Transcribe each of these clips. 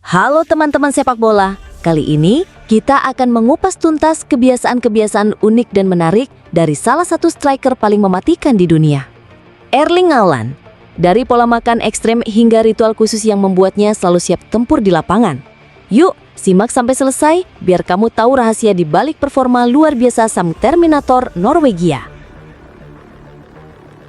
Halo teman-teman sepak bola, kali ini kita akan mengupas tuntas kebiasaan-kebiasaan unik dan menarik dari salah satu striker paling mematikan di dunia, Erling Haaland. Dari pola makan ekstrem hingga ritual khusus yang membuatnya selalu siap tempur di lapangan. Yuk, simak sampai selesai biar kamu tahu rahasia di balik performa luar biasa sang Terminator Norwegia.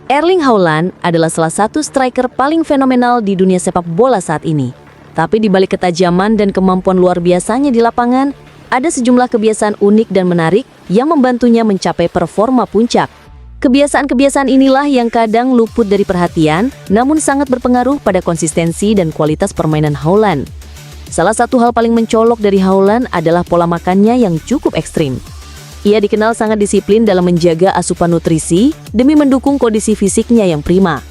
Erling Haaland adalah salah satu striker paling fenomenal di dunia sepak bola saat ini. Tapi di balik ketajaman dan kemampuan luar biasanya di lapangan, ada sejumlah kebiasaan unik dan menarik yang membantunya mencapai performa puncak. Kebiasaan-kebiasaan inilah yang kadang luput dari perhatian, namun sangat berpengaruh pada konsistensi dan kualitas permainan Haaland. Salah satu hal paling mencolok dari Haaland adalah pola makannya yang cukup ekstrim. Ia dikenal sangat disiplin dalam menjaga asupan nutrisi demi mendukung kondisi fisiknya yang prima.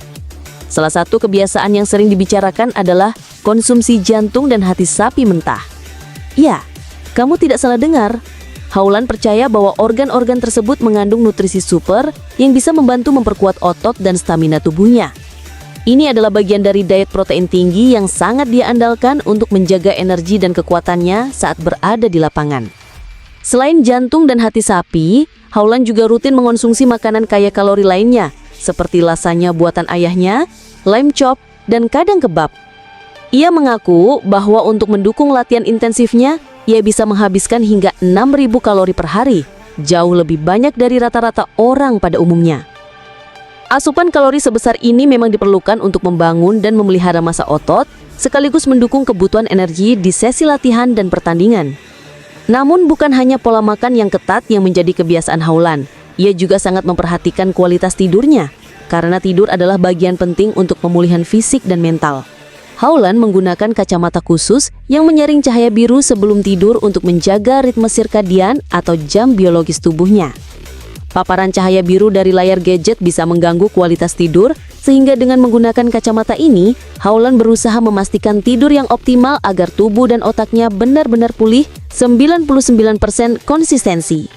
Salah satu kebiasaan yang sering dibicarakan adalah konsumsi jantung dan hati sapi mentah. Ya, kamu tidak salah dengar. Haaland percaya bahwa organ-organ tersebut mengandung nutrisi super yang bisa membantu memperkuat otot dan stamina tubuhnya. Ini adalah bagian dari diet protein tinggi yang sangat dia andalkan untuk menjaga energi dan kekuatannya saat berada di lapangan. Selain jantung dan hati sapi, Haaland juga rutin mengonsumsi makanan kaya kalori lainnya, seperti lasanya buatan ayahnya, lamb chop, dan kadang kebab. Ia mengaku bahwa untuk mendukung latihan intensifnya, ia bisa menghabiskan hingga 6.000 kalori per hari, jauh lebih banyak dari rata-rata orang pada umumnya. Asupan kalori sebesar ini memang diperlukan untuk membangun dan memelihara massa otot, sekaligus mendukung kebutuhan energi di sesi latihan dan pertandingan. Namun bukan hanya pola makan yang ketat yang menjadi kebiasaan Haaland, ia juga sangat memperhatikan kualitas tidurnya, karena tidur adalah bagian penting untuk pemulihan fisik dan mental. Haaland menggunakan kacamata khusus yang menyaring cahaya biru sebelum tidur untuk menjaga ritme sirkadian atau jam biologis tubuhnya. Paparan cahaya biru dari layar gadget bisa mengganggu kualitas tidur, sehingga dengan menggunakan kacamata ini, Haaland berusaha memastikan tidur yang optimal agar tubuh dan otaknya benar-benar pulih 99% konsistensi.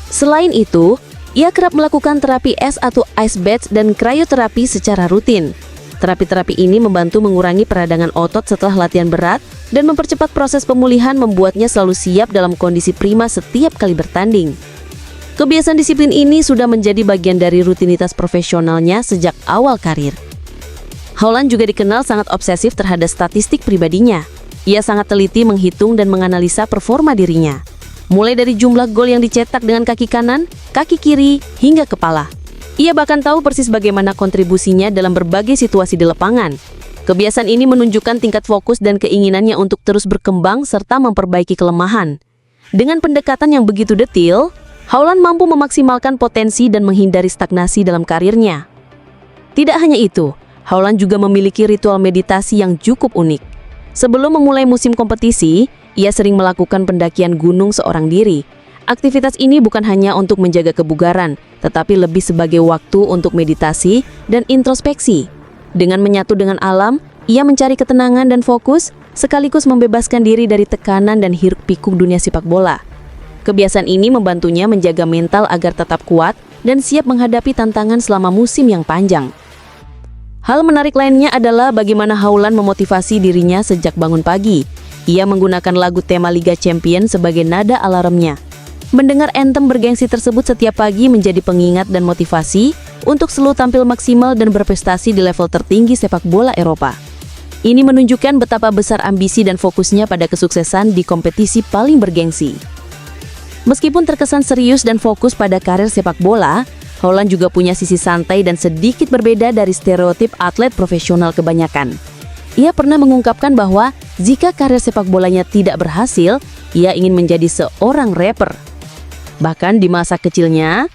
Selain itu, ia kerap melakukan terapi es atau ice bath dan krioterapi secara rutin. Terapi-terapi ini membantu mengurangi peradangan otot setelah latihan berat dan mempercepat proses pemulihan, membuatnya selalu siap dalam kondisi prima setiap kali bertanding. Kebiasaan disiplin ini sudah menjadi bagian dari rutinitas profesionalnya sejak awal karir. Haaland juga dikenal sangat obsesif terhadap statistik pribadinya. Ia sangat teliti menghitung dan menganalisa performa dirinya, mulai dari jumlah gol yang dicetak dengan kaki kanan, kaki kiri, hingga kepala. Ia bahkan tahu persis bagaimana kontribusinya dalam berbagai situasi di lapangan. Kebiasaan ini menunjukkan tingkat fokus dan keinginannya untuk terus berkembang serta memperbaiki kelemahan. Dengan pendekatan yang begitu detail, Haaland mampu memaksimalkan potensi dan menghindari stagnasi dalam karirnya. Tidak hanya itu, Haaland juga memiliki ritual meditasi yang cukup unik. Sebelum memulai musim kompetisi, ia sering melakukan pendakian gunung seorang diri. Aktivitas ini bukan hanya untuk menjaga kebugaran, tetapi lebih sebagai waktu untuk meditasi dan introspeksi. Dengan menyatu dengan alam, ia mencari ketenangan dan fokus, sekaligus membebaskan diri dari tekanan dan hiruk-pikuk dunia sepak bola. Kebiasaan ini membantunya menjaga mental agar tetap kuat dan siap menghadapi tantangan selama musim yang panjang. Hal menarik lainnya adalah bagaimana Haaland memotivasi dirinya sejak bangun pagi. Ia menggunakan lagu tema Liga Champions sebagai nada alarmnya. Mendengar anthem bergengsi tersebut setiap pagi menjadi pengingat dan motivasi untuk selalu tampil maksimal dan berprestasi di level tertinggi sepak bola Eropa. Ini menunjukkan betapa besar ambisi dan fokusnya pada kesuksesan di kompetisi paling bergengsi. Meskipun terkesan serius dan fokus pada karir sepak bola, Haaland juga punya sisi santai dan sedikit berbeda dari stereotip atlet profesional kebanyakan. Ia pernah mengungkapkan bahwa jika karir sepak bolanya tidak berhasil, ia ingin menjadi seorang rapper. Bahkan di masa kecilnya,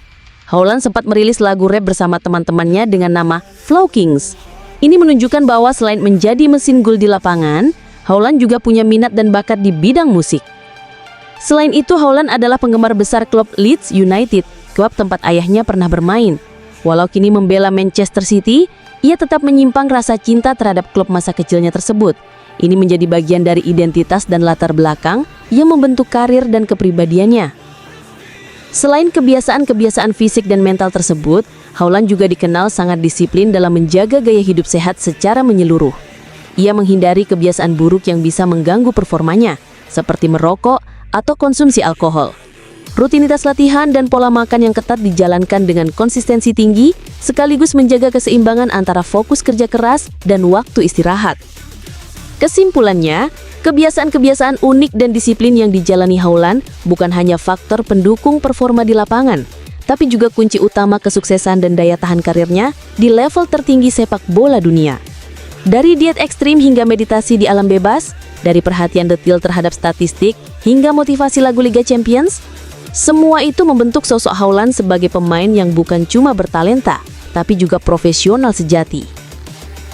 Haaland sempat merilis lagu rap bersama teman-temannya dengan nama Flow Kings. Ini menunjukkan bahwa selain menjadi mesin gol di lapangan, Haaland juga punya minat dan bakat di bidang musik. Selain itu, Haaland adalah penggemar besar klub Leeds United, klub tempat ayahnya pernah bermain. Walau kini membela Manchester City, ia tetap menyimpang rasa cinta terhadap klub masa kecilnya tersebut. Ini menjadi bagian dari identitas dan latar belakang yang membentuk karir dan kepribadiannya. Selain kebiasaan-kebiasaan fisik dan mental tersebut, Haaland juga dikenal sangat disiplin dalam menjaga gaya hidup sehat secara menyeluruh. ia menghindari kebiasaan buruk yang bisa mengganggu performanya, seperti merokok atau konsumsi alkohol. Rutinitas latihan dan pola makan yang ketat dijalankan dengan konsistensi tinggi, sekaligus menjaga keseimbangan antara fokus kerja keras dan waktu istirahat. Kesimpulannya, kebiasaan-kebiasaan unik dan disiplin yang dijalani Howland bukan hanya faktor pendukung performa di lapangan, tapi juga kunci utama kesuksesan dan daya tahan karirnya di level tertinggi sepak bola dunia. Dari diet ekstrim hingga meditasi di alam bebas, dari perhatian detail terhadap statistik hingga motivasi lagu Liga Champions, semua itu membentuk sosok Howland sebagai pemain yang bukan cuma bertalenta, tapi juga profesional sejati.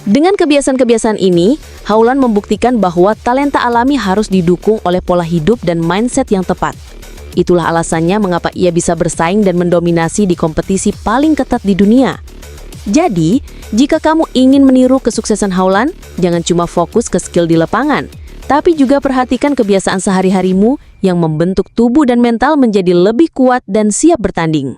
Dengan kebiasaan-kebiasaan ini, Howland membuktikan bahwa talenta alami harus didukung oleh pola hidup dan mindset yang tepat. Itulah alasannya mengapa ia bisa bersaing dan mendominasi di kompetisi paling ketat di dunia. Jadi, jika kamu ingin meniru kesuksesan Howland, jangan cuma fokus ke skill di lapangan, tapi juga perhatikan kebiasaan sehari-harimu yang membentuk tubuh dan mental menjadi lebih kuat dan siap bertanding.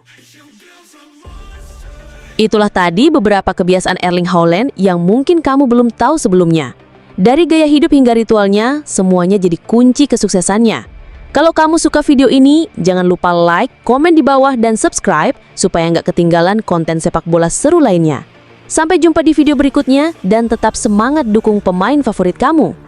Itulah tadi beberapa kebiasaan Erling Haaland yang mungkin kamu belum tahu sebelumnya. Dari gaya hidup hingga ritualnya, semuanya jadi kunci kesuksesannya. Kalau kamu suka video ini, jangan lupa like, komen di bawah, dan subscribe supaya nggak ketinggalan konten sepak bola seru lainnya. Sampai jumpa di video berikutnya, dan tetap semangat dukung pemain favorit kamu.